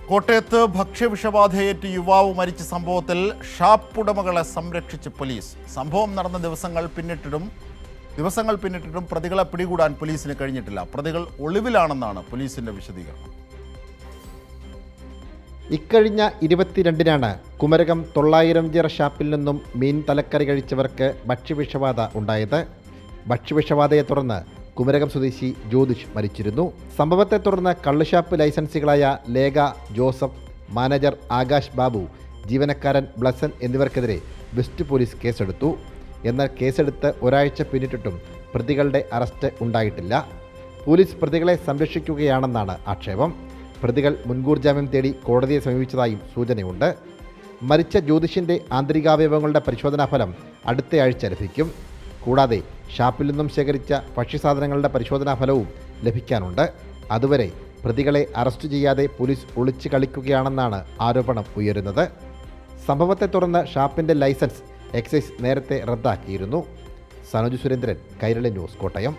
കോട്ടയത്ത് ഭക്ഷ്യവിഷബാധയേറ്റ് യുവാവ് മരിച്ച സംഭവത്തിൽ ഷാപ്പ് ഉടമകളെ സംരക്ഷിച്ച് പോലീസ്. സംഭവം നടന്ന ദിവസങ്ങൾ പിന്നിട്ടിട്ടും പ്രതികളെ പിടികൂടാൻ പോലീസിന് കഴിഞ്ഞിട്ടില്ല. പ്രതികൾ ഒളിവിലാണെന്നാണ് പോലീസിന്റെ വിശദീകരണം. ഇക്കഴിഞ്ഞ 22-നാണ് കുമരകം 900 ഷാപ്പിൽ നിന്നും മീൻ തലക്കറി കഴിച്ചവർക്ക് ഭക്ഷ്യവിഷബാധ ഉണ്ടായത്. ഭക്ഷ്യവിഷബാധയെ തുടർന്ന് കുമരകം സ്വദേശി ജ്യോതിഷ് മരിച്ചിരുന്നു. സംഭവത്തെ തുടർന്ന് കള്ളുഷാപ്പ് ലൈസൻസികളായ ലേഖ, ജോസഫ്, മാനേജർ ആകാശ് ബാബു, ജീവനക്കാരൻ ബ്ലസൻ എന്നിവർക്കെതിരെ വെസ്റ്റ് പോലീസ് കേസെടുത്തു. എന്നാൽ കേസെടുത്ത് ഒരാഴ്ച പിന്നിട്ടിട്ടും പ്രതികളുടെ അറസ്റ്റ് ഉണ്ടായിട്ടില്ല. പോലീസ് പ്രതികളെ സംരക്ഷിക്കുകയാണെന്നാണ് ആക്ഷേപം. പ്രതികൾ മുൻകൂർ ജാമ്യം തേടി കോടതിയെ സമീപിച്ചതായും സൂചനയുണ്ട്. മരിച്ച ജ്യോതിഷിൻ്റെ ആന്തരികാവയവങ്ങളുടെ പരിശോധനാ ഫലം അടുത്തയാഴ്ച ലഭിക്കും. കൂടാതെ ഷാപ്പിൽ നിന്നും ശേഖരിച്ച ഭക്ഷ്യസാധനങ്ങളുടെ പരിശോധനാ ഫലവും ലഭിക്കാനുണ്ട്. അതുവരെ പ്രതികളെ അറസ്റ്റ് ചെയ്യാതെ പോലീസ് ഒളിച്ചു കളിക്കുകയാണെന്നാണ് ആരോപണം ഉയരുന്നത്. സംഭവത്തെ തുടർന്ന് ഷാപ്പിൻ്റെ ലൈസൻസ് എക്സൈസ് നേരത്തെ റദ്ദാക്കിയിരുന്നു. സനോജ് സുരേന്ദ്രൻ, കൈരളി ന്യൂസ്, കോട്ടയം.